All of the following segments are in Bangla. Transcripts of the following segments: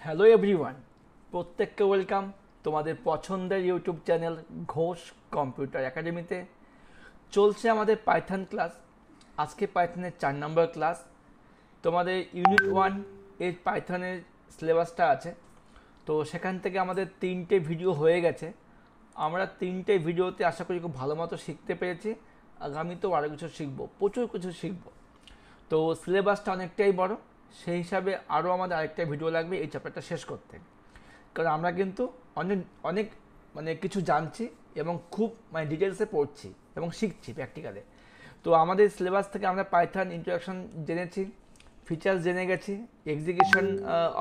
হ্যালো এভরিওয়ান, প্রত্যেককে ওয়েলকাম তোমাদের পছন্দের ইউটিউব চ্যানেল ঘোষ কম্পিউটার একাডেমিতে। চলছে আমাদের পাইথন ক্লাস। আজকে পাইথনের 4 নম্বর ক্লাস। তোমাদের ইউনিট 1 এর পাইথনের সিলেবাসটা আছে, তো সেখান থেকে আমাদের 3টে ভিডিও হয়ে গেছে। আমরা 3টে ভিডিওতে আশা করি খুব ভালো মতো শিখতে পেরেছি। আগামীতেও আরও কিছু শিখবো, প্রচুর কিছু শিখবো। তো সিলেবাসটা অনেকটাই বড়, সেই হিসাবে আরও আমাদের আরেকটা ভিডিও লাগবে এই চ্যাপ্টারটা শেষ করতে। কারণ আমরা কিন্তু অনেক অনেক কিছু জানছি এবং খুব ডিটেলসে পড়ছি এবং শিখছি প্র্যাকটিক্যালে। তো আমাদের সিলেবাস থেকে আমরা পাইথন ইন্ট্রোডাকশন জেনেছি, ফিচার্স জেনে গেছি, execution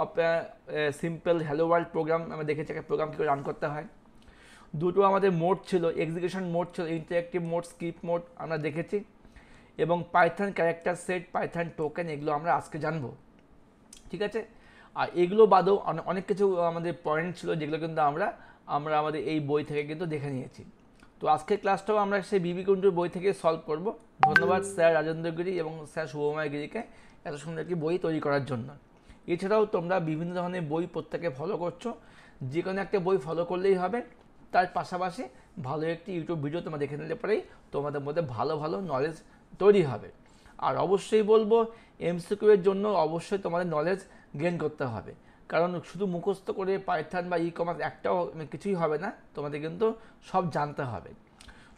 of simple hello world program আমরা দেখেছি, একটা প্রোগ্রাম কী করে রান করতে হয়। দুটো আমাদের মোড ছিল, এক্সিকিউশন মোড ছিল, ইন্টারেক্টিভ মোড, স্কিপ মোড আমরা দেখেছি। এবং Python character set, Python token, এগুলো আমরা আজকে জানবো, ঠিক আছে। আর এগুলো বাদেও অনেক কিছু আমাদের পয়েন্ট ছিল যেগুলো কিন্তু আমরা আমাদের এই বই থেকে কিন্তু দেখে নিয়েছি। তো আজকের ক্লাসটাও আমরা সেই বিবি কুণ্ডুর বই থেকে সলভ করব। ধন্যবাদ স্যার রাজেন্দ্র গিরি এবং স্যার শুভময় গিরিকে এত সুন্দর একটি বই তৈরি করার জন্য। এছাড়াও তোমরা বিভিন্ন ধরনের বই প্রত্যেকে ফলো করছো, যে কোনো একটা বই ফলো করলেই হবে। তার পাশাপাশি ভালো একটি ইউটিউব ভিডিও তোমরা দেখে নিলে পরেই তোমাদের মধ্যে ভালো ভালো নলেজ তৈরি হবে। আর অবশ্যই বলবো, এমসিকিউ এর জন্য অবশ্যই তোমাদের নলেজ গেইন করতে হবে, কারণ শুধু মুখস্থ করে পাইথন বা ই কমার্স একটাও কিছুই হবে না, তোমাদের কিন্তু সব জানতে হবে।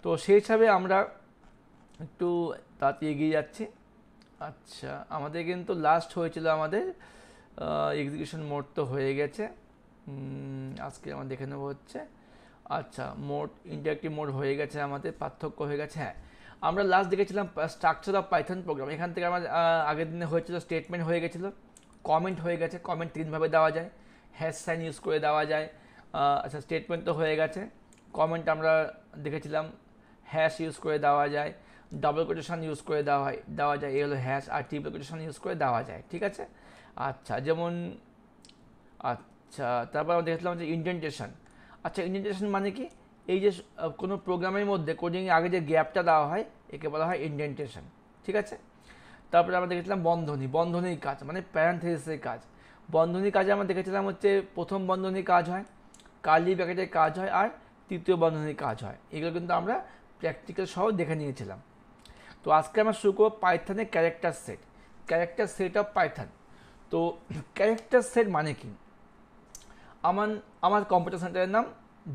তো সেই হিসাবে আমরা একটু তাড়াতাড়ি এগিয়ে যাচ্ছি। আচ্ছা, আমাদের কিন্তু লাস্ট হয়েছিল আমাদের এক্সিকিউশন মোড তো হয়ে গেছে, আজকে আমরা দেখে নেবো হচ্ছে। আচ্ছা, মোড ইন্টারেক্টিভ মোড হয়ে গেছে, আমাদের পার্থক্য হয়ে গেছে। হ্যাঁ, আমরা লাস্ট দেখেছিলাম স্ট্রাকচার অফ পাইথন প্রোগ্রাম। এখান থেকে আমার আগের দিনে হয়েছিল স্টেটমেন্ট হয়ে গেছিলো, কমেন্ট হয়ে গেছে। কমেন্ট তিনভাবে দেওয়া যায়, হ্যাশ সাইন ইউজ করে দেওয়া যায়। আচ্ছা, স্টেটমেন্ট তো হয়ে গেছে। কমেন্ট আমরা দেখেছিলাম হ্যাশ ইউজ করে দেওয়া যায়, ডাবল কোটেশন ইউজ করে দেওয়া যায়, এই হলো হ্যাশ। আর ট্রিপল কোটেশন ইউজ করে দেওয়া যায়, ঠিক আছে। আচ্ছা, যেমন আচ্ছা, তারপর আমরা দেখেছিলাম যে ইন্ডেন্টেশন। আচ্ছা, ইন্ডেন্টেশন মানে কি? এই যে কোনো প্রোগ্রামের মধ্যে কোডিংয়ের আগে যে গ্যাপটা দেওয়া হয় একে বলা হয় ইন্ডেন্টেশন, ঠিক আছে। তারপরে আমরা দেখেছিলাম বন্ধনীর কাজ মানে প্যারেন্থেসিসের কাজ। বন্ধনীর কাজে আমরা দেখেছিলাম হচ্ছে প্রথম বন্ধনীর কাজ হয়, কার্লি ব্র্যাকেটের কাজ হয়, আর তৃতীয় বন্ধনীর কাজ হয়। এগুলো কিন্তু আমরা প্র্যাকটিক্যাল সহ দেখে নিয়েছিলাম। তো আজকে আমরা শুরু করবো পাইথনের ক্যারেক্টার সেট অফ পাইথন। তো ক্যারেক্টার সেট মানে কি? আমার কম্পিউটার সেন্টারের নাম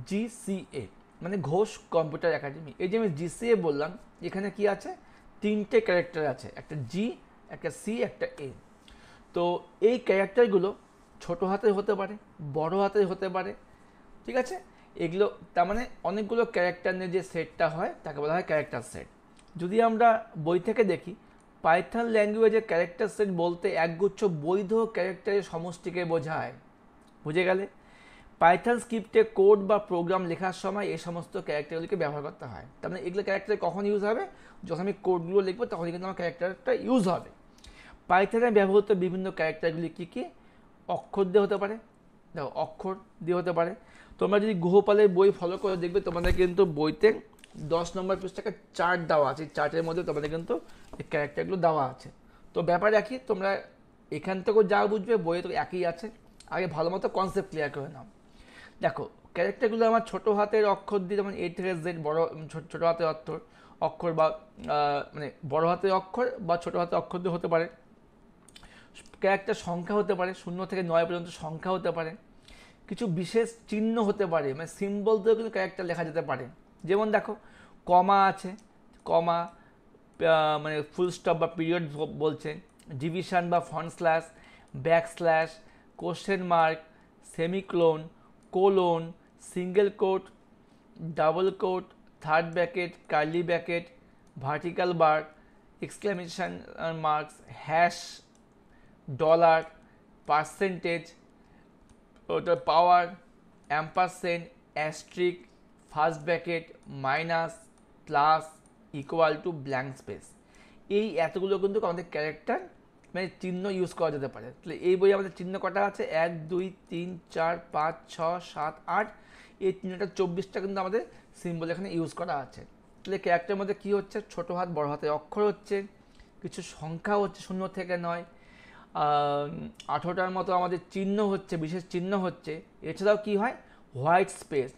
জিসিএ, মানে ঘোষ কম্পিউটার একাডেমি। এই যে আমি জিসিএ বললাম, এখানে কি আছে? 3টে ক্যারেক্টার আছে, একটা জি, একটা সি, একটা এ। তো এই ক্যারেক্টারগুলো ছোট হাতের হতে পারে, বড় হাতের হতে পারে, ঠিক আছে। এগুলো তার মানে অনেকগুলো ক্যারেক্টার নিয়ে যে সেটটা হয় তাকে বলা হয় ক্যারেক্টার সেট। যদি আমরা বই থেকে দেখি, পাইথন ল্যাঙ্গুয়েজের ক্যারেক্টার সেট বলতে একগুচ্ছ বৈধ ক্যারেক্টারের সমষ্টিকে বোঝায়। বুঝে গেলে? পাইথন স্ক্রিপ্টে কোড বা প্রোগ্রাম লেখার সময় এই সমস্ত ক্যারেক্টারগুলিকে ব্যবহার করতে হয়। তার মানে এগুলো ক্যারেক্টার কখন ইউজ হবে? যখন আমি কোডগুলো লিখবো তখনই কিন্তু আমার ক্যারেক্টারটা ইউজ হবে। পাইথনে ব্যবহৃত বিভিন্ন ক্যারেক্টারগুলি কী কী? অক্ষর দিয়ে হতে পারে, দেখো অক্ষর দিয়ে হতে পারে। তোমরা যদি গুহপালের বই ফলো করে দেখবে, তোমাদের কিন্তু বইতে 10 নম্বর পৃষ্ঠাকে চার্ট দেওয়া আছে, চার্টের মধ্যে তোমাদের কিন্তু এই ক্যারেক্টারগুলো দেওয়া আছে। তো ব্যাপার একই, তোমরা এখান থেকেও যা বুঝবে বইয়ে তো একই আছে। আগে ভালো মতো কনসেপ্ট ক্লিয়ার করে নাও। দেখো, ক্যারেক্টারগুলো আমার ছোটো হাতের অক্ষর দিয়ে, যেমন এ থেকে জেড বড় ছোটো হাতের অক্ষর বা মানে বড় হাতের অক্ষর বা ছোটো হাতের অক্ষর দিয়ে হতে পারে। ক্যারেক্টার সংখ্যা হতে পারে, 0 থেকে 9 পর্যন্ত সংখ্যা হতে পারে। কিছু বিশেষ চিহ্ন হতে পারে, মানে সিম্বল দিয়েও কিন্তু ক্যারেক্টার লেখা যেতে পারে। যেমন দেখো, কমা আছে, কমা মানে ফুল স্টপ বা পিরিয়ড বলছে, ডিভিশন বা front slash, back slash, question mark, semicolon, colon, single quote, double quote, third bracket, curly bracket, vertical bar, exclamation marks, hash, dollar, percentage, ওটা power, ampersand, asterisk, first bracket, minus, plus, equal to, blank space. এই এতগুলো কিন্তু আমাদের ক্যারেক্টার মানে চিহ্ন ইউজ করা যেতে পারে। তাহলে এই বই আমাদের চিহ্ন কটা আছে? 1 2 3 4 5 6 7 8, এই 3টা 24টা কিন্তু আমাদের সিম্বল এখানে ইউজ করা আছে। তাহলে ক্যারেক্টারের মধ্যে কী হচ্ছে? ছোটো হাত বড় হাতের অক্ষর হচ্ছে, কিছু সংখ্যা হচ্ছে 0 থেকে 9, 18টার মতো আমাদের চিহ্ন হচ্ছে, বিশেষ চিহ্ন হচ্ছে। এছাড়াও কি হয়, হোয়াইট স্পেস।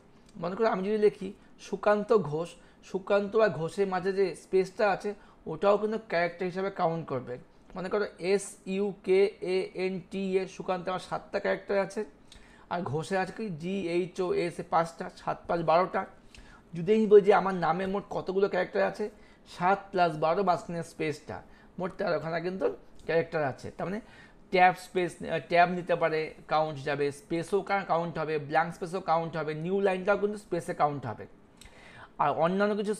মনে করো আমি যদি লিখি সুকান্ত ঘোষ, সুকান্ত আর ঘোষের মাঝে যে স্পেসটা আছে ওটাও কিন্তু ক্যারেক্টার হিসাবে কাউন্ট করবে। মনে করো SUKANT এ সুকান্ত আমার 7টা ক্যারেক্টার আছে, আর ঘোষে আছে কি GHOS 5টা, 7 5 12টা। যদি আমি বলি যে আমার নামে মোট কতগুলো ক্যারেক্টার আছে, 7 + 12 মাঝখানে স্পেসটা, মোট 13খানা কিন্তু ক্যারেক্টার আছে। তার মানে ট্যাব নিতে পারে, কাউন্ট যাবে, স্পেসও কাউন্ট হবে, ব্ল্যাঙ্ক স্পেসও কাউন্ট হবে, নিউ লাইনটাও কিন্তু স্পেসে কাউন্ট হবে। আর অন্যান্য কিছু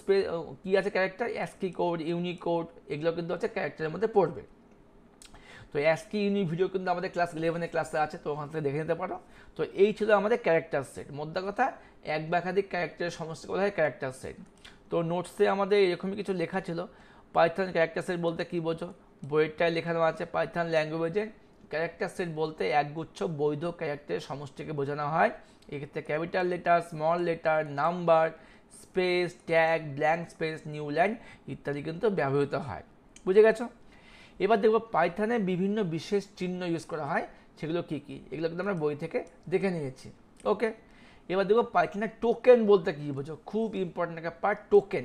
কী আছে ক্যারেক্টার, অ্যাস্কি কোড, ইউনিকোড, এগুলো কিন্তু হচ্ছে ক্যারেক্টারের মধ্যে পড়বে। তো অ্যাস্কি ইউনিক ভিডিও কিন্তু আমাদের ক্লাস 11-এর ক্লাসে আছে, তো ওখান থেকে দেখে নিতে পারো। তো এই ছিল আমাদের ক্যারেক্টার সেট। মোদ্দা কথা, এক বা একাধিক ক্যারেক্টারের সমষ্টি বলা হয় ক্যারেক্টার সেট। তো নোটসে আমাদের এরকমই কিছু লেখা ছিল, পাইথন ক্যারেক্টার সেট বলতে কী বোঝো, বইয়েরটায় লেখানো আছে পাইথন ল্যাঙ্গুয়েজে ক্যারেক্টার সেট বলতে একগুচ্ছ বৈধ ক্যারেক্টারের সমষ্টিকে বোঝানো হয়। এক্ষেত্রে capital letter, small letter, number, space, tag, blank space, new line ইত্যাদি কিন্তু ব্যবহৃত হয়। বুঝে গেছো? এবার দেখবো পাইথনে বিভিন্ন বিশেষ চিহ্ন ইউজ করা হয়, সেগুলো কী কী, এগুলো কিন্তু আমরা বই থেকে দেখে নিয়েছি। ওকে, এবার দেখবো পাইথনের টোকেন বলতে কী বোঝো, খুব ইম্পর্টেন্ট একটা পার্ট টোকেন।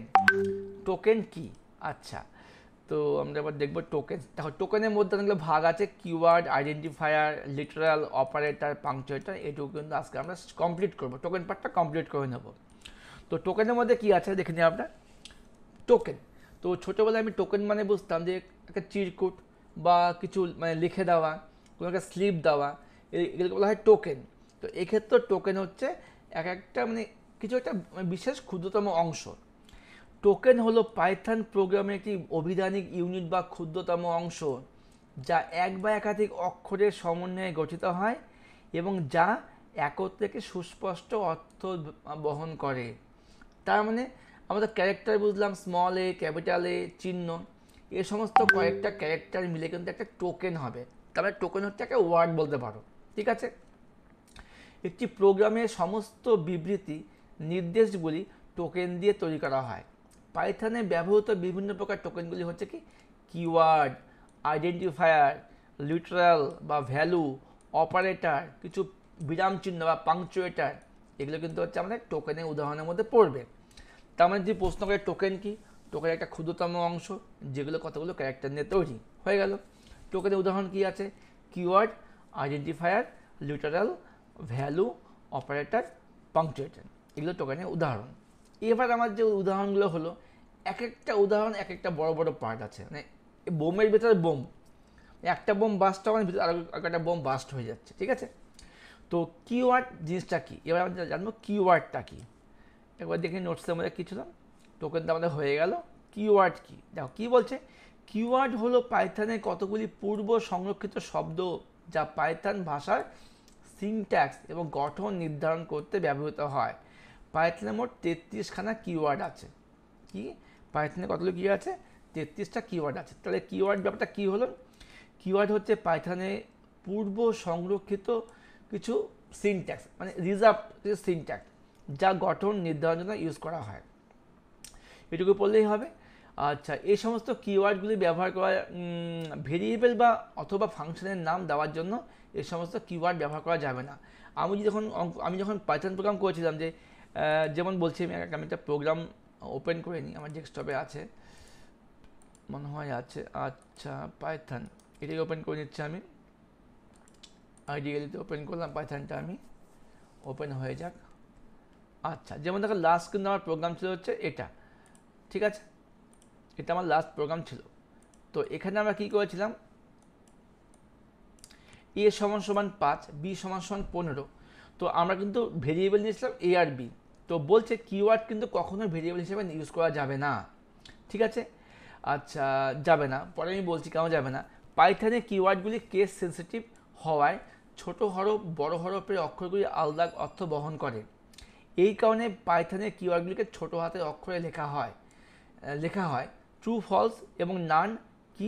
টোকেন কি? আচ্ছা, তো আমরা এবার দেখবো টোকেন। দেখো টোকেনের মধ্যে অনেকগুলো ভাগ আছে, কিওয়ার্ড, আইডেন্টিফায়ার, লিটারাল, অপারেটর, পাংচুয়েটর। এটুকু কিন্তু আজকে আমরা কমপ্লিট করবো, টোকেন পার্টটা কমপ্লিট করে নেব। তো টোকেনের মধ্যে কী আছে দেখে নিই আমরা। টোকেন, তো ছোটোবেলায় আমি টোকেন মানে বুঝতাম যে একটা চিরকুট বা কিছু মানে লিখে দেওয়া, কোনো একটা স্লিপ দেওয়া, এগুলোকে বলা হয় টোকেন। তো এক্ষেত্রে টোকেন হচ্ছে এক একটা মানে কিছু একটা বিশেষ ক্ষুদ্রতম অংশ। টোকেন হলো পাইথন প্রোগ্রামের একটি অভিধানিক ইউনিট বা ক্ষুদ্রতম অংশ, যা এক বা একাধিক অক্ষরের সমন্বয়ে গঠিত হয় এবং যা একত্রে একটি সুস্পষ্ট অর্থ বহন করে। তার মানে আমাদের ক্যারেক্টার বুঝলাম, স্মল এ, ক্যাপিটাল এ, চিহ্ন, এ সমস্ত কয়েকটা ক্যারেক্টার মিলে কিন্তু একটা টোকেন হবে। তারপরে টোকেন হচ্ছে একটা ওয়ার্ড বলতে পারো, ঠিক আছে। একটি প্রোগ্রামের সমস্ত বিবৃতি, নির্দেশগুলি টোকেন দিয়ে তৈরি করা হয়। পাইথনে ব্যবহৃত বিভিন্ন প্রকার টোকেনগুলি হচ্ছে কি, কিওয়ার্ড, আইডেন্টিফায়ার, লিটারাল বা ভ্যালু, অপারেটর, কিছু বিরাম চিহ্ন বা পাংচুয়েটার, এগুলো কিন্তু হচ্ছে আমাদের টোকেনের উদাহরণের মধ্যে পড়বে। তার মানে যদি প্রশ্ন করে টোকেন কি, টোকেন একটা ক্ষুদ্রতম অংশ যেগুলো কতগুলো ক্যারেক্টার নিয়ে তৈরি হয়ে গেল। টোকেনের উদাহরণ কি আছে, keyword, identifier, literal, value, operator, punctuator, এগুলো টোকেনের উদাহরণ। এবার আমার যে উদাহরণগুলো হলো, এক একটা উদাহরণ এক একটা বড় বড় পার্ট আছে। মানে বোমের ভেতরে বোম, একটা বোম বাস্ট হওয়ার ভিতরে আরও একটা বোম বাস্ট হয়ে যাচ্ছে, ঠিক আছে। তো কিওয়ার্ড জিনিসটা কী, এবার আমরা জানবো কিওয়ার্ডটা কী। একবার দেখে নোটসের মধ্যে কী ছিল, টোকেন তো আমাদের হয়ে গেল। কিওয়ার্ড কী, দেখো কী বলছে, কিওয়ার্ড হলো পাইথনের কতগুলি পূর্ব সংরক্ষিত শব্দ যা পাইথন ভাষার সিনট্যাক্স এবং গঠন নির্ধারণ করতে ব্যবহৃত হয়। পাইথনে মোট 33খানা কিওয়ার্ড আছে। কি, পাইথনে কতগুলো কি আছে, 33টা কিওয়ার্ড আছে। তাহলে কিওয়ার্ড ব্যাপারটা কী হলো, কিওয়ার্ড হচ্ছে পাইথনে পূর্ব সংরক্ষিত কিছু সিনট্যাক্স, মানে রিজার্ভ সিনট্যাক্স, যা গঠন নির্ধারণের জন্য ইউজ করা হয়। এটুকু পড়লেই হবে। আচ্ছা, এই সমস্ত কিওয়ার্ডগুলি ব্যবহার করা ভেরিয়েবল বা অথবা ফাংশনের নাম দেওয়ার জন্য এই সমস্ত কিওয়ার্ড ব্যবহার করা যাবে না। আমি যখন পাইথন প্রোগ্রাম করেছিলাম, যে যেমন বলছি আমি একটা প্রোগ্রাম ওপেন করে নিই, আমার ডেস্কটপে আছে মনে হয় আছে। আচ্ছা, পাইথন এটাকে ওপেন করে নিচ্ছি আমি, আইডিয়ালিতে ওপেন করলাম পাইথনটা, আমি ওপেন হয়ে যাক। আচ্ছা, যেমন দেখো লাস্ট কিন্তু আমার প্রোগ্রাম ছিল হচ্ছে এটা, ঠিক আছে, এটা আমার লাস্ট প্রোগ্রাম ছিল। তো এখানে আমরা কি করেছিলাম, a = 5, b = 15। তো আমরা কিন্তু ভেরিয়েবল নিয়েছিলাম a আর b। তো বলছে কিওয়ার্ড কিন্তু কখনো ভেরিয়েবল হিসেবে ইউজ করা যাবে না, ঠিক আছে। আচ্ছা, যাবে না, পরে আমি বলছি কেন যাবে না। পাইথনে কিওয়ার্ডগুলি কেস সেন্সিটিভ হওয়ায় ছোট হরফ বড় হরফের অক্ষরগুলি আলাদা অর্থ বহন করে। এই কারণে পাইথনের কিওয়ার্ডগুলিকে ছোট হাতের অক্ষরে লেখা হয় ট্রু, ফলস এবং নান কি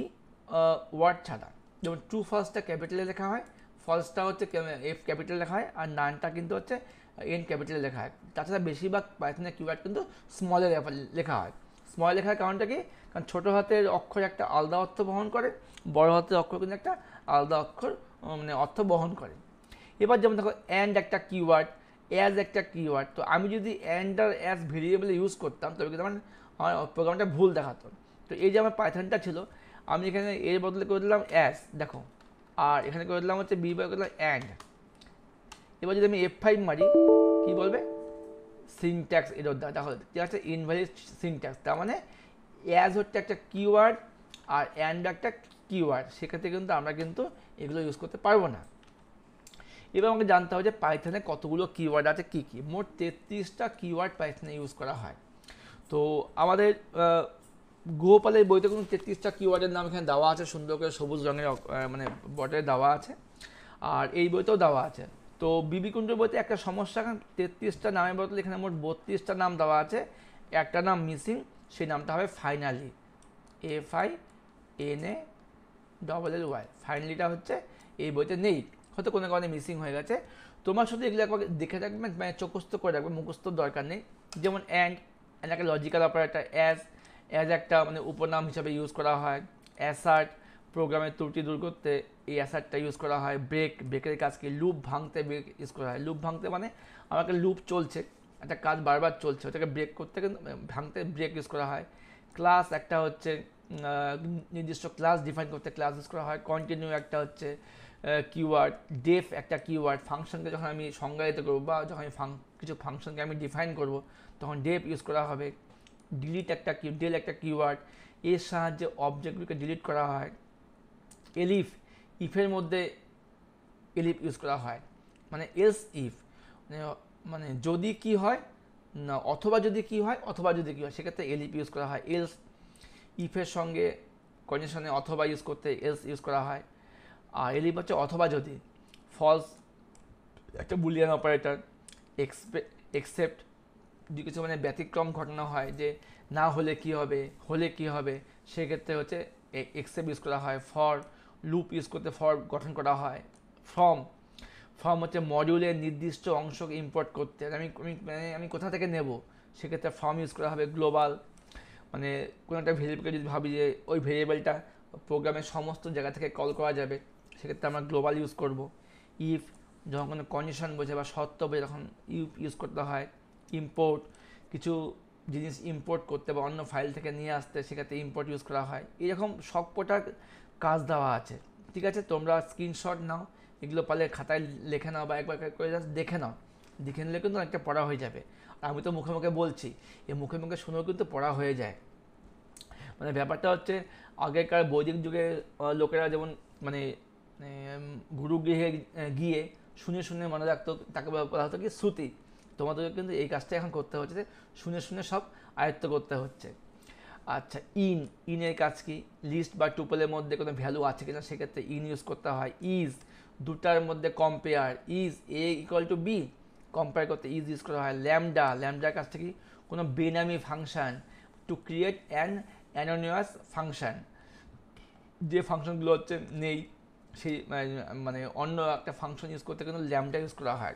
ওয়ার্ড ছাড়া। যেমন ট্রু ফলসটা ক্যাপিটালে লেখা হয়, ফলসটা হচ্ছে এফ ক্যাপিটাল লেখা হয়, আর নানটা কিন্তু হচ্ছে এন ক্যাপিটালে লেখা হয়। তাছাড়া বেশিরভাগ পাইথনের কিওয়ার্ড কিন্তু স্মলে লেখা হয়। স্মলে লেখার কারণটা কি, কারণ ছোটো হাতের অক্ষর একটা আলাদা অর্থ বহন করে, বড় হাতের অক্ষর কিন্তু একটা আলাদা অক্ষর মানে অর্থ বহন করে। এবার যেমন দেখো অ্যান্ড একটা কিওয়ার্ড, অ্যাজ একটা কিওয়ার্ড। তো আমি যদি অ্যান্ড আর অ্যাজ ভেরিয়েবল ইউজ করতাম তবে কিন্তু আমার প্রোগ্রামটা ভুল দেখাতো। তো এই যে আমার পাইথনটা ছিল, আমি এখানে এর বদলে করে দিলাম অ্যাজ, দেখো, আর এখানে করে দিলাম হচ্ছে বি বাই করে দিলাম অ্যান্ড। এবার যদি আমি F5 মারি কি বলবে, সিনট্যাক্স এরর দেয়, দেখো কি আছে, ইনভ্যালিড সিনট্যাক্স। তার মানে অ্যাজ হচ্ছে একটা কিওয়ার্ড আর অ্যান্ড একটা কিওয়ার্ড, সেক্ষেত্রে কিন্তু আমরা কিন্তু এগুলো ইউজ করতে পারবো না। এবার আমাকে জানতে হবে যে পাইথনে কতগুলো কিওয়ার্ড আছে, কী কী। মোট 33টা কিওয়ার্ড পাইথনে ইউজ করা হয়। তো আমাদের গোপালের বইতে কিন্তু 33টা কিওয়ার্ডের নাম এখানে দেওয়া আছে, সুন্দর করে সবুজ রঙের মানে বটে দেওয়া আছে, আর এই বইতেও দেওয়া আছে। তো বিবি কুণ্ডুর বইতে একটা সমস্যা, 33টা নামের বদলে এখানে মোট 32টা নাম দেওয়া আছে, একটা নাম মিসিং, সেই নামটা হবে ফাইনালি, FINALLY, ফাইনালিটা হচ্ছে এই বইতে নেই, হয়তো কোনো কারণে মিসিং হয়ে গেছে। তোমার শুধু এগুলো একবার দেখে রাখবে, মানে চোখস্থ করে রাখবে, মুখস্থ দরকার নেই। যেমন অ্যান্ড একটা লজিক্যাল অপারেটর, অ্যাজ একটা মানে উপনাম হিসাবে ইউজ করা হয়, অ্যাসার্ট প্রোগ্রামের ত্রুটি দূর করতে এই অ্যাসার্টটা ইউজ করা হয়, ব্রেকের কাজ কি, লুপ ভাঙতে ব্রেক ইউজ করা হয়। লুপ ভাঙতে মানে আমাকে লুপ চলছে, একটা কাজ বারবার চলছে, ওটাকে ব্রেক করতে কিন্তু ভাঙতে ব্রেক ইউজ করা হয়। ক্লাস একটা হচ্ছে নির্দিষ্ট ক্লাস ডিফাইন করতে ক্লাস ইউজ করা হয়। কন্টিনিউ একটা হচ্ছে কিওয়ার্ড। ডেফ একটা কিওয়ার্ড, ফাংশনকে যখন আমি সংজ্ঞায়িত করবো বা যখন আমি কিছু ফাংশনকে আমি ডিফাইন করব তখন ডেফ ইউজ করা হবে। ডিলিট একটা ডেল একটা কিওয়ার্ড, এর সাহায্যে অবজেক্টগুলোকে ডিলিট করা হয়। এলিফ, ইফের মধ্যে এলিফ ইউজ করা হয়, মানে এলস ইফ, মানে যদি কি হয় না, অথবা যদি কি হয়, অথবা যদি কি হয় সেক্ষেত্রে এলিফ ইউজ করা হয়। এলস ইফের সঙ্গে কন্ডিশনে অথবা ইউজ করতে এলস ইউজ করা হয়। আর এলিফ হচ্ছে অথবা যদি। ফলস একটা বুলিয়ান অপারেটর। এক্সেপ্ট যদি কিছু মানে ব্যতিক্রম ঘটনা হয়, যে না হলে কি হবে, হলে কি হবে, সেক্ষেত্রে হচ্ছে এক্সেপ্ট ইউজ করা হয়। ফর লুপ ইউজ করতে ফর গঠন করা হয়। ফর্ম হচ্ছে মডিউলের নির্দিষ্ট অংশকে ইম্পোর্ট করতে, আমি কোথা থেকে নেব, সেক্ষেত্রে ফর্ম ইউজ করা হবে। গ্লোবাল মানে কোনো একটা ভেরিয়েবলকে যদি ভাবি যে ওই ভেরিয়েবলটা প্রোগ্রামের সমস্ত জায়গা থেকে কল করা যাবে, সেক্ষেত্রে আমরা গ্লোবাল ইউজ করব। ইফ যখন কোনো কন্ডিশন বোঝে বা শর্ত বোঝে তখন ইউজ করতে হয়। ইম্পোর্ট কিছু জিনিস ইম্পোর্ট করতে বা অন্য ফাইল থেকে নিয়ে আসতে, সেক্ষেত্রে ইম্পোর্ট ইউজ করা হয়। এরকম সবকটা কাজ দেওয়া আছে, ঠিক আছে। তোমরা স্ক্রিনশট নাও, এগুলো পারলে খাতায় লিখে নাও বা একবার করে জাস্ট দেখে নাও, দেখে নিলে কিন্তু অনেকটা পড়া হয়ে যাবে। আর আমি তো মুখে মুখে বলছি, এই মুখে মুখে শুনেও কিন্তু পড়া হয়ে যায়। মানে ব্যাপারটা হচ্ছে আগেকার বৈদিক যুগে লোকেরা যেমন মানে গুরুগৃহে গিয়ে শুনে শুনে মনে রাখতো, তাকে বলা হতো কি শ্রুতি। তোমাদেরকে কিন্তু এই কাজটা এখন করতে হচ্ছে, যে শুনে শুনে সব আয়ত্ত করতে হচ্ছে। আচ্ছা, ইনের কাজ কি, লিস্ট বা টুপলের মধ্যে কোনো ভ্যালু আছে কিনা, সেক্ষেত্রে ইন ইউজ করতে হয়। ইজ দুটার মধ্যে compare, is A equal to B, compare করতে ইজ ইউজ করা হয়। ল্যামডার কাজটা কি, কোনো বেনামি function, to create an anonymous function, যে ফাংশনগুলো হচ্ছে নেই সেই মানে অন্য একটা ফাংশন ইউজ করতে কিন্তু ল্যামডা ইউজ করা হয়।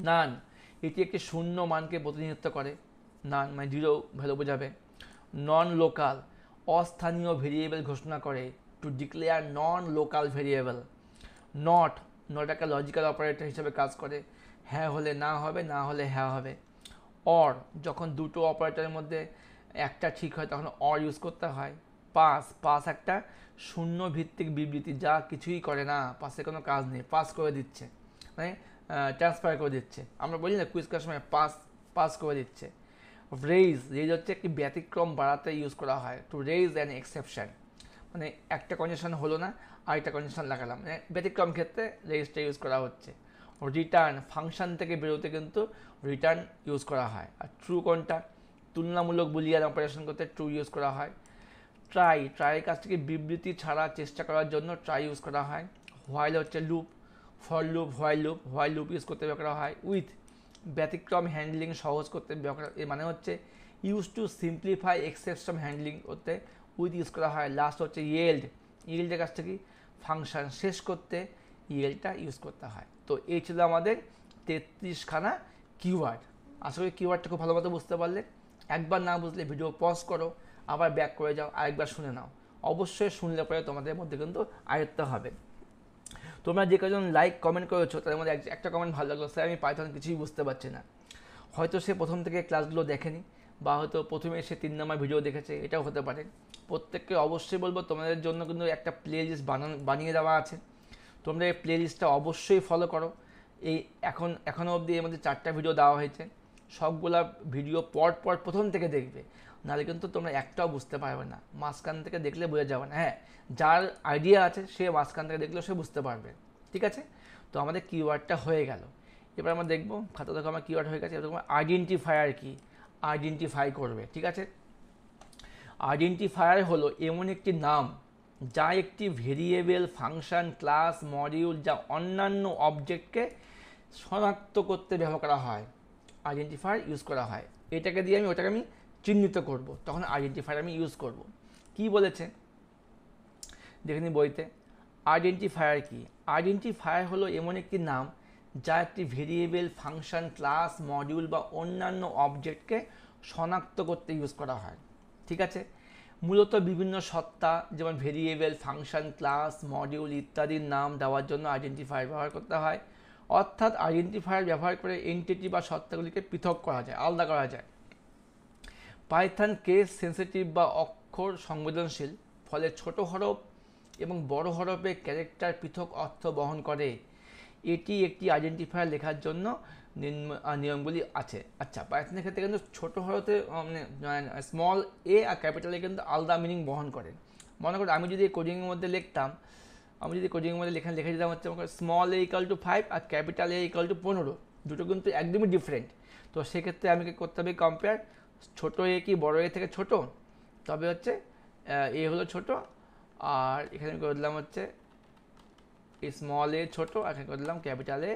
নান এটি একটি শূন্য মানকে প্রতিনিধিত্ব করে, নান মানে জিরো ভ্যালু বোঝাবে। নন লোকাল অস্থানীয় ভেরিয়েবল ঘোষণা করে, two declare non local variable. Not একটা লজিক্যাল অপারেটর হিসেবে কাজ করে, হ্যাঁ হলে না হবে, না হলে হ্যাঁ হবে। অর যখন দুটো অপারেটরের মধ্যে একটা ঠিক হয় তখন অর ইউজ করতে হয়। পাস একটা শূন্য ভিত্তিক বিবৃতি, যা কিছুই করে না, পাসে কোনো কাজ নেই, পাস করে দিচ্ছে, মানে ট্রান্সফার করে দিচ্ছে। আমরা বলি না কুইজ করার সময় পাস করে দিচ্ছে। রেইজ হচ্ছে একটি ব্যতিক্রম বাড়াতে ইউজ করা হয়, টু রেইজ অ্যান এক্সেপশন, মানে একটা কন্ডিশন হলো না আরেকটা কন্ডিশন লাগালাম, মানে ব্যতিক্রম ক্ষেত্রে রেইজটা ইউজ করা হচ্ছে। রিটার্ন ফাংশন থেকে বেরোতে কিন্তু রিটার্ন ইউজ করা হয়। আর ট্রু কোনটা, তুলনামূলক বুলিয়ান অপারেশন করতে ট্রু ইউজ করা হয়। ট্রাইয়ের কাছ থেকে বিবৃতি ছাড়া চেষ্টা করার জন্য ট্রাই ইউজ করা হয়। হোয়াইল হচ্ছে loop, for loop, while loop use করতে ব্যবহার করা হয়। উইথ ব্যতিক্রম হ্যান্ডলিং সহজ করতে ব্যবহার, এর মানে হচ্ছে use to simplify exception handling করতে উইথ ইউজ করা হয়। লাস্ট হচ্ছে ইয়েল্ডের কাছ থেকে ফাংশন শেষ করতে ইয়েলটা ইউজ করতে হয়। তো এই ছিল আমাদের 33খানা কিওয়ার্ড। আশা করি কিওয়ার্ডটা খুব ভালো মতো বুঝতে পারলে। একবার না বুঝলে ভিডিও পজ করো, আবার ব্যাক করে যাও, আরেকবার শুনে নাও, অবশ্যই শুনলে পরে তোমাদের মধ্যে কিন্তু আয়ত্ত হবে। তোমরা যে কজন লাইক কমেন্ট করেছো তাদের মধ্যে একটা কমেন্ট ভালো লাগলো, স্যার আমি পাইথন কিছুই বুঝতে পারছি না। হয়তো সে প্রথম থেকে ক্লাসগুলো দেখেনি, বা হয়তো প্রথমে সে 3 নম্বর ভিডিও দেখেছে, এটাও হতে পারে। প্রত্যেককে অবশ্যই বলবো তোমাদের জন্য কিন্তু একটা প্লে লিস্ট বানিয়ে দেওয়া আছে, তোমরা এই প্লে লিস্টটা অবশ্যই ফলো করো। এই এখনও অবধি এর মধ্যে 4টা ভিডিও দেওয়া হয়েছে, সবগুলা ভিডিও পর প্রথম থেকে দেখবে, নাহলে কিন্তু তোমরা একটাও বুঝতে পারবে না, মাঝখান থেকে দেখলে বোঝা যাবে না। হ্যাঁ, যার আইডিয়া আছে সে মাঝখান থেকে দেখলেও সে বুঝতে পারবে। ঠিক আছে, তো আমাদের কিওয়ার্ডটা হয়ে গেল। এবার আমরা দেখবো খাতা দেখো আমার কিওয়ার্ড হয়ে গেছে। এরকম আইডেন্টিফায়ার কি, আইডেন্টিফাই করবে। ঠিক আছে, আইডেন্টিফায়ার হলো এমন একটি নাম যা একটি ভেরিয়েবল, ফাংশন, ক্লাস, মডিউল যা অন্যান্য অবজেক্টকে শনাক্ত করতে ব্যবহার করা হয়, আইডেন্টিফায়ার ইউজ করা হয়। এটাকে দিয়ে ওটাকে আমি চিহ্নিত করব, তখন আইডেন্টিফায়ার আমি ইউজ করব। কি বলেছে দেখে নিই বইতে। আইডেন্টিফায়ার কি, আইডেন্টিফায়ার হলো এমন একটি নাম যা একটি ভেরিয়েবল, ফাংশন, ক্লাস, মডিউল বা অন্যান্য অবজেক্টকে শনাক্ত করতে ইউজ করা হয়। ঠিক আছে, মূলত বিভিন্ন সত্তা যেমন ভেরিয়েবল, ফাংশন, ক্লাস, মডিউল ইত্যাদির নাম দেওয়ার জন্য আইডেন্টিফায়ার ব্যবহার করতে হয়। অর্থাৎ আইডেন্টিফায়ার ব্যবহার করে এন্টিটি বা সত্তাগুলিকে পৃথক করা যায়, আলাদা করা যায়। পাইথন কেস সেন্সিটিভ বা অক্ষর সংবেদনশীল, ফলে ছোট হরফ এবং বড় হরফে ক্যারেক্টার পৃথক অর্থ বহন করে। এটি একটি আইডেন্টিফায়ার লেখার জন্য নিয়মগুলি আছে। আচ্ছা, পাইথনের ক্ষেত্রে কিন্তু ছোট হরফে মানে স্মল এ আর ক্যাপিটাল এ কিন্তু আলাদা মিনিং বহন করে। মনে করো আমি যদি কোডিংয়ের মধ্যে লিখতাম, আমি যদি কোডিংয়ের মধ্যে লিখে দিতাম হচ্ছে স্মল এ ইকাল টু 5 আর ক্যাপিটাল এ ইকাল টু 15, দুটো কিন্তু একদমই ডিফারেন্ট। তো সেক্ষেত্রে আমি কি করতে হবে, কম্পেয়ার, ছোটো এ কি বড় এ থেকে ছোট, তবে হচ্ছে এ হলো ছোট, আর এখানে করে দিলাম হচ্ছে স্মল এ ছোটো, আর এখানে করে দিলাম ক্যাপিটাল এ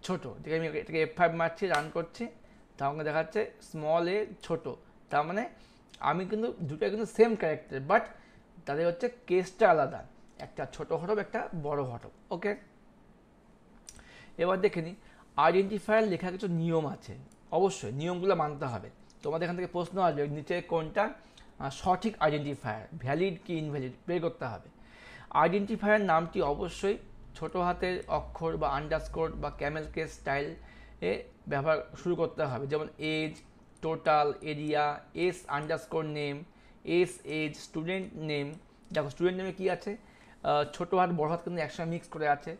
ছোটো। ঠিক আছে, আমি এটাকে F5 মারছি, রান করছি, তাহলে দেখাচ্ছে স্মল এ ছোটো। তার মানে আমি কিন্তু দুটো কিন্তু সেম ক্যারেক্টার, বাট তাদের হচ্ছে কেসটা আলাদা, একটা ছোট হরফ, একটা বড় হরফ। ওকে, এবার দেখে নিই আইডেন্টিফায়ার লেখার কিছু নিয়ম আছে, অবশ্যই নিয়মগুলো মানতে হবে। তোমাদের এখান থেকে প্রশ্ন আসবে নিচে কোনটা সঠিক আইডেন্টিফায়ার, ভ্যালিড কি ইনভ্যালিড বের করতে হবে। আইডেন্টিফায়ার নামটি অবশ্যই ছোট হাতের অক্ষর বা আন্ডারস্কোর বা ক্যামেল কেস স্টাইল এ ব্যবহার শুরু করতে হবে, যেমন age, total, area, S underscore name, age, student name. দেখো স্টুডেন্ট নেমে কী আছে, ছোটো হাত বড় হাত কিন্তু একসঙ্গে মিক্স করে আছে,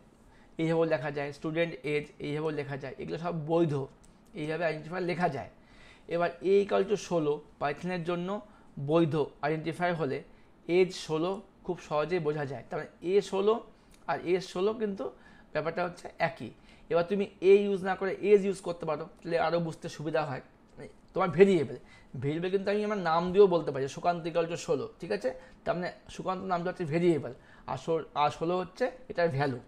এইভাবেও লেখা যায়। স্টুডেন্ট এজ এইভাবেও লেখা যায়, এগুলো সব বৈধ, এইভাবে আইডেন্টিফায়ার লেখা যায়। এবার এ ইকাল টু 16 পাইথনের জন্য বৈধ আইডেন্টিফায়ার হলে এজ 16 খুব সহজেই বোঝা যায়। তার মানে এ 16 আর এজ 16 কিন্তু ব্যাপারটা হচ্ছে একই। এবার তুমি এ ইউজ না করে এজ ইউজ করতে পারো, তাহলে আরও বুঝতে সুবিধা হয়। তোমার ভেরিয়েবল কিন্তু আমি আমার নাম দিয়েও বলতে পারি, সুকান্ত ইকাল টু 16। ঠিক আছে, তার মানে সুকান্ত নামটা হচ্ছে ভেরিয়েবল, আর 16 হচ্ছে এটার ভ্যালু।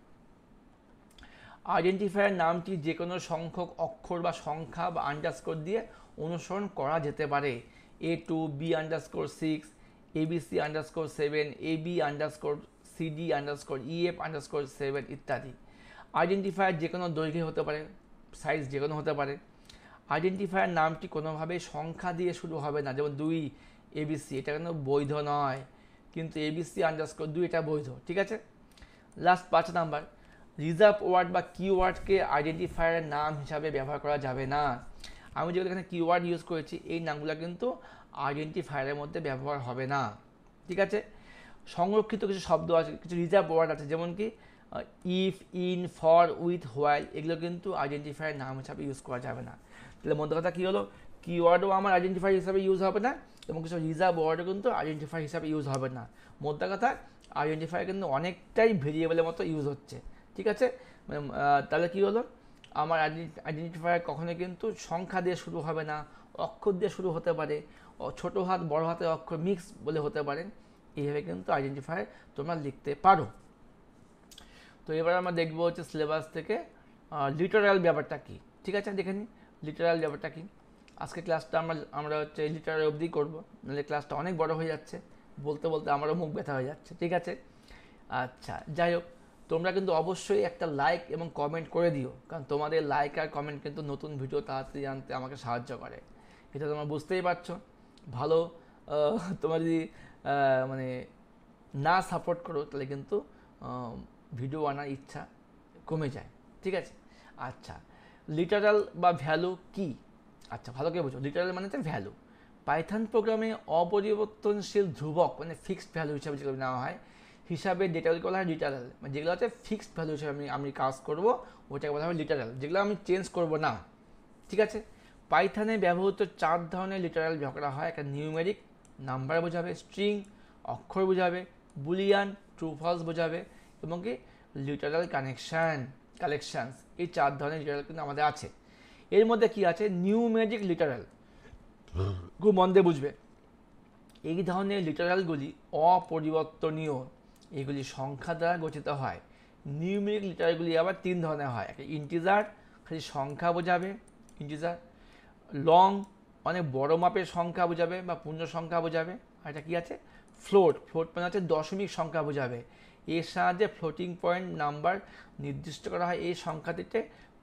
আইডেন্টিফায়ার নামটি যে কোনো সংখ্যক অক্ষর বা সংখ্যা বা আন্ডারস্কোর দিয়ে অনুসরণ করা যেতে পারে। A2, B_6, ABC_7, AB_CD_EF_7 ইত্যাদি। আইডেন্টিফায়ার যে কোনো দৈর্ঘ্যে হতে পারে, সাইজ যে কোনো হতে পারে। আইডেন্টিফায়ার নামটি কোনোভাবে সংখ্যা দিয়ে শুরু হবে না, যেমন 2 ABC, এটা কিন্তু বৈধ নয়, কিন্তু ABC_2 এটা বৈধ। ঠিক আছে, লাস্ট 5 নাম্বার, রিজার্ভ ওয়ার্ড বা কিওয়ার্ডকে আইডেন্টিফায়ারের নাম হিসাবে ব্যবহার করা যাবে না। আমি যেগুলো এখানে কিওয়ার্ড ইউজ করেছি এই নামগুলো কিন্তু আইডেন্টিফায়ারের মধ্যে ব্যবহার হবে না। ঠিক আছে, সংরক্ষিত কিছু শব্দ আছে, কিছু রিজার্ভ ওয়ার্ড আছে, যেমন কি if, in, for, with, while, এগুলো কিন্তু আইডেন্টিফায়ার নাম হিসাবে ইউজ করা যাবে না। তাহলে মধ্যে কথা কী হলো, কিওয়ার্ডও আমার আইডেন্টিফায়ার হিসাবে ইউজ হবে না, এবং কিছু রিজার্ভ ওয়ার্ডও কিন্তু আইডেন্টিফায়ার হিসাবে ইউজ হবে না। মধ্যে কথা আইডেন্টিফায়ার কিন্তু অনেকটাই ভেরিয়েবলের মতো ইউজ হচ্ছে। ঠিক আছে, মানে তাহলে কী হলো, আমার আইডেন্টিফায়ার কখনোই কিন্তু সংখ্যা দিয়ে শুরু হবে না, অক্ষর দিয়ে শুরু হতে পারে, ছোটো হাত বড় হাতের অক্ষর মিক্স বলে হতে পারে, এইভাবে কিন্তু আইডেন্টিফায়ার তোমরা লিখতে পারো। তো এবার আমরা দেখবো হচ্ছে সিলেবাস থেকে লিটারাল ব্যাপারটা কী। ঠিক আছে, দেখে নিই লিটারাল ব্যাপারটা কী। আজকে ক্লাসটা আমরা হচ্ছে লিটারাল অবধি করবো, নাহলে ক্লাসটা অনেক বড় হয়ে যাচ্ছে, বলতে বলতে আমারও মুখ ব্যথা হয়ে যাচ্ছে। ঠিক আছে, আচ্ছা যাই হোক, তোমরা কিন্তু অবশ্যই একটা লাইক এবং কমেন্ট করে দিও, কারণ তোমাদের লাইক আর কমেন্ট কিন্তু নতুন ভিডিও তাড়াতাড়ি আনতে আমাকে সাহায্য করে, এটা তোমরা বুঝতেই পারছো। ভালো তোমার যদি মানে না সাপোর্ট করো তাহলে কিন্তু ভিডিও আনার ইচ্ছা কমে যায়, ঠিক আছে। আচ্ছা, লিটারাল বা ভ্যালু কি? আচ্ছা, ভালো করে বোঝো। লিটারাল মানে হচ্ছে ভ্যালু। পাইথন প্রোগ্রামে অপরিবর্তনশীল ধ্রুবক মানে ফিক্সড ভ্যালু হিসাবে যেগুলো নেওয়া হয় হিসাবে ডেটাগুলো বলা হয় লিটারাল। মানে যেগুলো হচ্ছে ফিক্সড ভ্যালু হিসাবে আমি কাজ করব ওটাকে বলা হয় লিটারাল, যেগুলো আমি চেঞ্জ করব না, ঠিক আছে। পাইথনে ব্যবহৃত 4 ধরনের লিটারাল ব্যবহার করা হয়। একটা নিউমেরিক, নাম্বার বোঝাবে, স্ট্রিং অক্ষর বোঝাবে, বুলিয়ান ট্রু ফলস বোঝাবে, এবং কি লিটারাল কালেকশানস। এই 4 ধরনের লিটারাল কিন্তু আমাদের আছে। এর মধ্যে কি আছে? নিউমেরিক লিটারাল, খুব মন দিয়ে বুঝবে। এই ধরনের লিটারালগুলি অপরিবর্তনীয়, এগুলি সংখ্যা দ্বারা গঠিত হয়। নিউমেরিক লিটারালগুলি আবার 3 ধরনের হয়। একটা ইন্টিজার, খালি সংখ্যা বোঝাবে, ইন্টিজার। লং, অনেক বড় মাপের সংখ্যা বোঝাবে বা পূর্ণ সংখ্যা বোঝাবে। আর এটা কি আছে? ফ্লোট মানে হচ্ছে দশমিক সংখ্যা বোঝাবে। এর সাহায্যে ফ্লোটিং পয়েন্ট নাম্বার নির্দিষ্ট করা হয়। এই সংখ্যাটিতে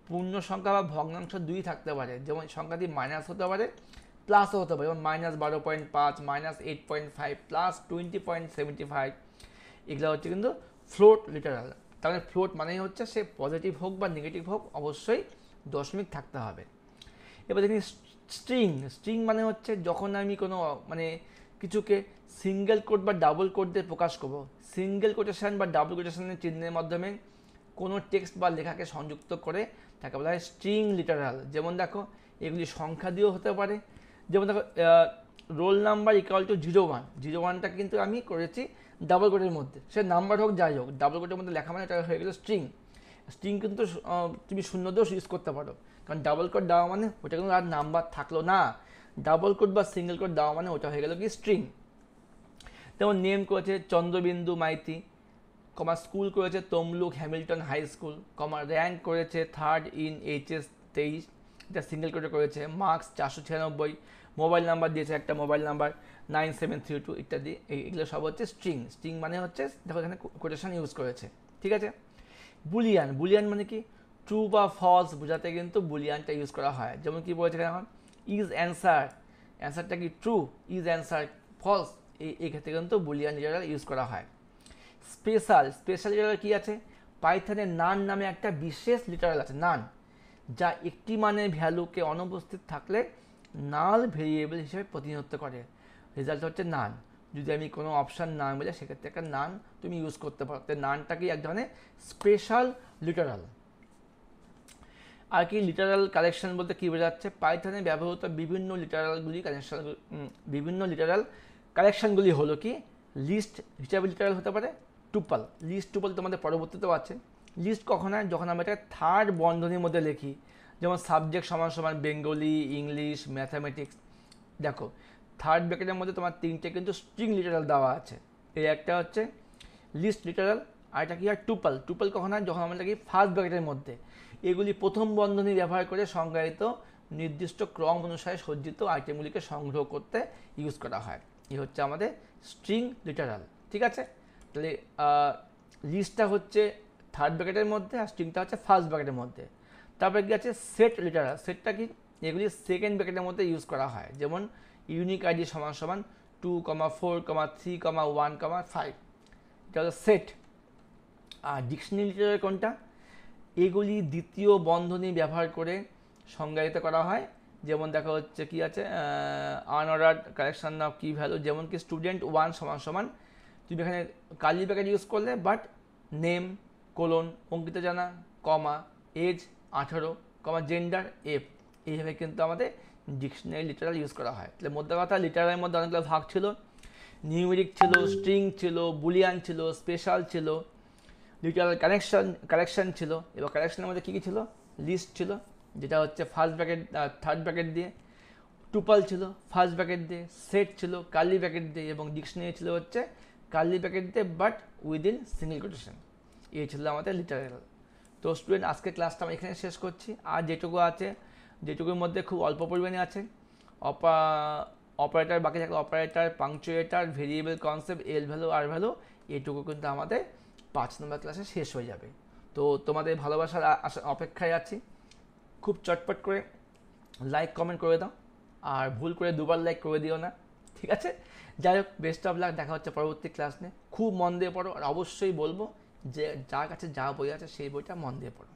পূর্ণ সংখ্যা বা ভগ্নাংশ 2 থাকতে পারে, যেমন সংখ্যাটি মাইনাস হতে পারে, প্লাসও হতে পারে, যেমন -12.5, -8.5, +20.75। এগুলো হচ্ছে কিন্তু ফ্লোট লিটারাল। তার মানে ফ্লোট মানেই হচ্ছে সে পজিটিভ হোক বা নেগেটিভ হোক অবশ্যই দশমিক থাকতে হবে। এবার দেখি স্ট্রিং মানে হচ্ছে যখন আমি কোনো মানে কিছুকে সিঙ্গেল কোট বা ডাবল কোট দিয়ে প্রকাশ করব, সিঙ্গেল কোটেশন বা ডাবল কোটেশনের চিহ্নের মাধ্যমে কোনো টেক্সট বা লেখাকে সংযুক্ত করে তাকে বলা হয় স্ট্রিং লিটারাল। যেমন দেখো, এগুলি সংখ্যা দিয়েও হতে পারে। যেমন দেখো, রোল নাম্বার ইকুয়াল টু 01, 01টা কিন্তু আমি করেছি ডাবল কোটের মধ্যে, সে নাম্বার হোক যাই হোক, ডাবল কোটের মধ্যে লেখা মানে এটা হয়ে গেল স্ট্রিং। স্ট্রিং কিন্তু তুমি শূন্য দিয়েও ইউজ করতে পারো, কারণ ডাবল কোট দেওয়া মানে ওটা কিন্তু আর নাম্বার থাকলো না। ডাবল কোট বা সিঙ্গেল কোট দেওয়া মানে ওটা হয়ে গেল কি স্ট্রিং। যেমন নেম করেছে চন্দ্রবিন্দু মাইতি, কমা স্কুল করেছে তমলুক হ্যামিল্টন হাই স্কুল, কমা র্যাঙ্ক করেছে 3rd ইন HS 23, এটা সিঙ্গেল কোটে করেছে। মার্কস 496, মোবাইল নাম্বার দিয়েছে একটা, মোবাইল নাম্বার 9732 ইত্যাদি। এগুলো সব হচ্ছে স্ট্রিং মানে হচ্ছে দেখো এখানে কোটেশন ইউজ করেছে, ঠিক আছে। বুলিয়ান মানে কি? ট্রু বা ফলস বোঝাতে কিন্তু বুলিয়ানটা ইউজ করা হয়। যেমন কি বলেছে এখন, ইজ অ্যান্সারটা কি ট্রু, ইজ অ্যান্সার ফলস, এই ক্ষেত্রে কিন্তু বুলিয়ান লিটারাল ইউজ করা হয়। স্পেশাল লিটারাল কি আছে? পাইথনে নান নামে একটা বিশেষ লিটারাল আছে, নান, যা একটি মানের ভ্যালুকে অনুপস্থিত থাকলে নাল ভেরিয়েবল হিসেবে প্রতিনিধিত্ব করে। রেজাল্ট হচ্ছে নান। যদি আমি কোনো অপশান না মিলে সেক্ষেত্রে একটা নান তুমি ইউজ করতে পারো। তো নানটা কি এক ধরনের স্পেশাল লিটারাল। আর কি লিটারাল কালেকশন বলতে কী বোঝাচ্ছে? পাইথনে ব্যবহৃত বিভিন্ন লিটারাল কালেকশনগুলি হলো কি, লিস্ট হিসাবে লিটারাল হতে পারে, টুপল তোমাদের পরবর্তীতেও আছে। লিস্ট কখন হয়? যখন আমরা এটা 3rd বন্ধনীর মধ্যে লিখি, যেমন সাবজেক্ট সমান বেঙ্গলি, ইংলিশ, ম্যাথামেটিক্স। দেখো 3rd ব্র্যাকেটের মধ্যে তোমার 3টে কিন্তু স্ট্রিং লিটারাল দেওয়া আছে। এই একটা হচ্ছে লিস্ট লিটারাল, আর এটা কি হয়? টুপল কখন হয়? যখন আমরা লিখি 1st ব্র্যাকেটের মধ্যে। এগুলি প্রথম বন্ধনী ব্যবহার করে সংজ্ঞায়িত নির্দিষ্ট ক্রম অনুসারে সজ্জিত আইটেমগুলিকে সংগ্রহ করতে ইউজ করা হয়। এই হচ্ছে আমাদের স্ট্রিং লিটারাল, ঠিক আছে। তাহলে লিস্টটা হচ্ছে 3rd ব্র্যাকেটের মধ্যে আর স্ট্রিংটা হচ্ছে 1st ব্র্যাকেটের মধ্যে। তারপরে কি আছে? Set literal. সেটটা কি? এগুলি 2nd ব্র্যাকেটের মধ্যে ইউজ করা হয়। যেমন ইউনিক আইডি = 2, 4, 3, 1, 5, এটা হলো সেট। আর ডিকশনারি লিটারাল কোনটা? এগুলি দ্বিতীয় বন্ধনী ব্যবহার করে সংজ্ঞায়িত করা হয়। যেমন দেখা হচ্ছে কি আছে, আনঅর্ডার্ড কালেকশন অফ কি ভ্যালু, যেমন কি স্টুডেন্ট 1 = তুমি এখানে কার্লি ব্র্যাকেট ইউজ করলে, বাট নেম কোলন অঙ্কিত জানা, কমা এজ 18, জেন্ডার F, এইভাবে কিন্তু আমাদের ডিকশনারি লিটারাল ইউজ করা হয়। তাহলে মধ্যে কথা, লিটারালের মধ্যে অনেকগুলো ভাগ ছিল, নিউমেরিক ছিল, স্ট্রিং ছিল, বুলিয়ান ছিল, স্পেশাল ছিল, লিটারাল কালেকশন ছিল। এবার কালেকশনের মধ্যে কী কী ছিল? লিস্ট ছিল, যেটা হচ্ছে 1st ব্র্যাকেট 3rd ব্র্যাকেট দিয়ে, টুপল ছিল 1st ব্র্যাকেট দিয়ে, সেট ছিল কার্লি ব্র্যাকেট দিয়ে, এবং ডিকশনারি ছিল হচ্ছে কার্লি ব্র্যাকেট দিয়ে বাট উইদিন সিঙ্গেল কোটেশন। এই ছিল আমাদের লিটারাল। তো স্টুডেন্ট, আজকে ক্লাসটা আমি এখানে শেষ করছি। আর যেটুকুর মধ্যে খুব অল্প পরিমাণে আছে, অপারেটর বাকি থাকলে অপারেটর, পাংচুয়েটার, ভেরিয়েবল কনসেপ্ট, এল ভ্যালু, আর ভ্যালু, এইটুকু কিন্তু আমাদের 5 নম্বর ক্লাসে শেষ হয়ে যাবে। তো তোমাদের ভালোবাসার অপেক্ষায় আছি। খুব চটপট করে লাইক কমেন্ট করে দাও, আর ভুল করে 2বার লাইক করে দিও না, ঠিক আছে, যাই হোক, বেস্ট অফ লাক, দেখা হচ্ছে পরবর্তী ক্লাস নিয়ে। খুব মন দিয়ে পড়ো, আর অবশ্যই বলবো যে যার কাছে যা বই আছে সেই বইটা মন দিয়ে পড়ো।